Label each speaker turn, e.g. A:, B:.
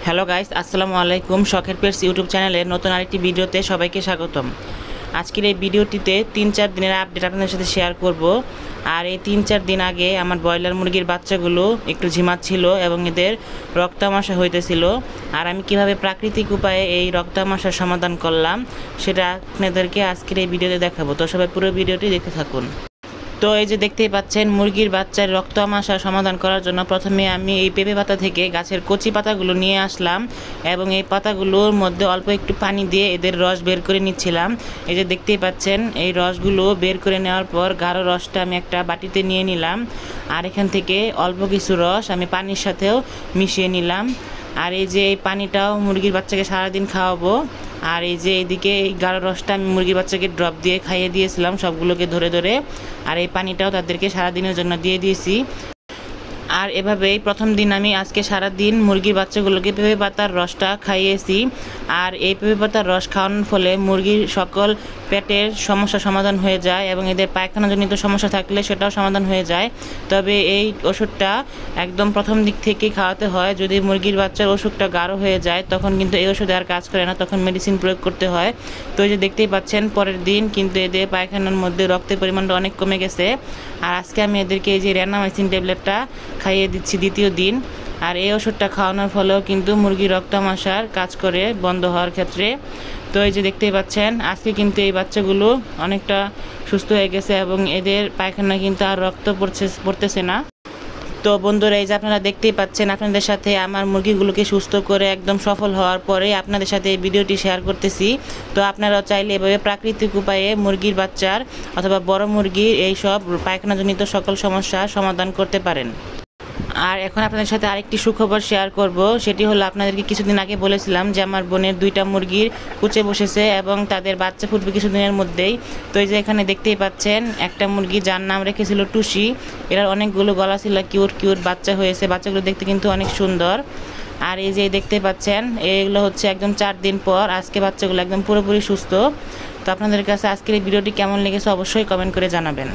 A: Hello guys, আসসালামু আলাইকুম। শখের পেটস ইউটিউব চ্যানেলের নতুন আরেকটি ভিডিওতে সবাইকে স্বাগতম। আজকের এই ভিডিওটিতে 3-4 দিনের আপডেট আপনাদের সাথে শেয়ার করব। আর এই 3-4 দিন আগে আমার ব্রয়লার মুরগির বাচ্চাগুলো একটু ঝিমাচ্ছিল এবং এদের রক্তামাশা হইতেছিল। আর আমি কিভাবে প্রাকৃতিক উপায়ে এই রক্তামাশার সমাধান করলাম সেটা আপনাদেরকে আজকের এই ভিডিওতে দেখাবো। তো সবাই পুরো ভিডিওটি দেখতে থাকুন। তো এই যে দেখতেই পাচ্ছেন, মুরগির বাচ্চার রক্তামাশা সমাধান করার জন্য প্রথমে আমি এই পেঁপে পাতা থেকে গাছের কচি পাতাগুলো নিয়ে আসলাম এবং এই পাতাগুলোর মধ্যে অল্প একটু পানি দিয়ে এদের রস বের করে নিচ্ছিলাম। এই যে দেখতেই পাচ্ছেন, এই রসগুলো বের করে নেওয়ার পর গাঢ় রসটা আমি একটা বাটিতে নিয়ে নিলাম। আর এখান থেকে অল্প কিছু রস আমি পানির সাথেও মিশিয়ে নিলাম। আর এই যে এই পানিটাও মুরগির বাচ্চাকে সারাদিন খাওয়াবো। আর এই যে এইদিকে এই গাঢ় রসটা আমি মুরগির বাচ্চাকে ড্রপ দিয়ে খাইয়ে দিয়েছিলাম সবগুলোকে ধরে ধরে। আর এই পানিটাও তাদেরকে সারাদিনের জন্য দিয়ে দিয়েছি। আর এভাবেই প্রথম দিন আমি আজকে সারাদিন মুরগির বাচ্চাগুলোকে পেঁপে পাতার রসটা খাইয়েছি। আর এই পেঁপে পাতার রস খাওয়ানোর ফলে মুরগির সকল পেটের সমস্যা সমাধান হয়ে যায় এবং এদের পায়খানাজনিত সমস্যা থাকলে সেটাও সমাধান হয়ে যায়। তবে এই ওষুধটা একদম প্রথম দিক থেকেই খাওয়াতে হয়। যদি মুরগির বাচ্চার ওষুধটা গাঢ় হয়ে যায় তখন কিন্তু এই ওষুধে আর কাজ করে না, তখন মেডিসিন প্রয়োগ করতে হয়। তো এই যে দেখতেই পাচ্ছেন, পরের দিন কিন্তু এদের পায়খানার মধ্যে রক্তের পরিমাণটা অনেক কমে গেছে। আর আজকে আমি এদেরকে এই যে রেনামাইসিন ট্যাবলেটটা খাইয়ে দিচ্ছি দ্বিতীয় দিন। আর এই ওষুধটা খাওয়ানোর ফলেও কিন্তু মুরগির রক্তামাশার কাজ করে বন্ধ হওয়ার ক্ষেত্রে। তো এই যে দেখতেই পাচ্ছেন, আজকে কিন্তু এই বাচ্চাগুলো অনেকটা সুস্থ হয়ে গেছে এবং এদের পায়খানা কিন্তু আর রক্ত পড়তেছে না। তো বন্ধুরা, এই যে আপনারা দেখতেই পাচ্ছেন, আপনাদের সাথে আমার মুরগিগুলোকে সুস্থ করে একদম সফল হওয়ার পরে আপনাদের সাথে এই ভিডিওটি শেয়ার করতেছি। তো আপনারাও চাইলে এভাবে প্রাকৃতিক উপায়ে মুরগির বাচ্চার অথবা বড় মুরগির এই সব পায়খানাজনিত সকল সমস্যার সমাধান করতে পারেন। আর এখন আপনাদের সাথে আরেকটি সুখবর শেয়ার করব। সেটি হলো, আপনাদেরকে কিছুদিন আগে বলেছিলাম যে আমার বোনের 2টা মুরগির কুচে বসেছে এবং তাদের বাচ্চা ফুটবে কিছুদিনের মধ্যেই। তো এই যে এখানে দেখতেই পাচ্ছেন, একটা মুরগি যার নাম রেখেছিল টুসি। এর অনেকগুলো গলা ছিল, কিউট কিউট বাচ্চা হয়েছে। বাচ্চাগুলো দেখতে কিন্তু অনেক সুন্দর। আর এই যে দেখতে পাচ্ছেন, এগুলো হচ্ছে একদম 4 দিন পর। আজকে বাচ্চাগুলো একদম পুরোপুরি সুস্থ। তো আপনাদের কাছে আজকের এই ভিডিওটি কেমন লেগেছে অবশ্যই কমেন্ট করে জানাবেন।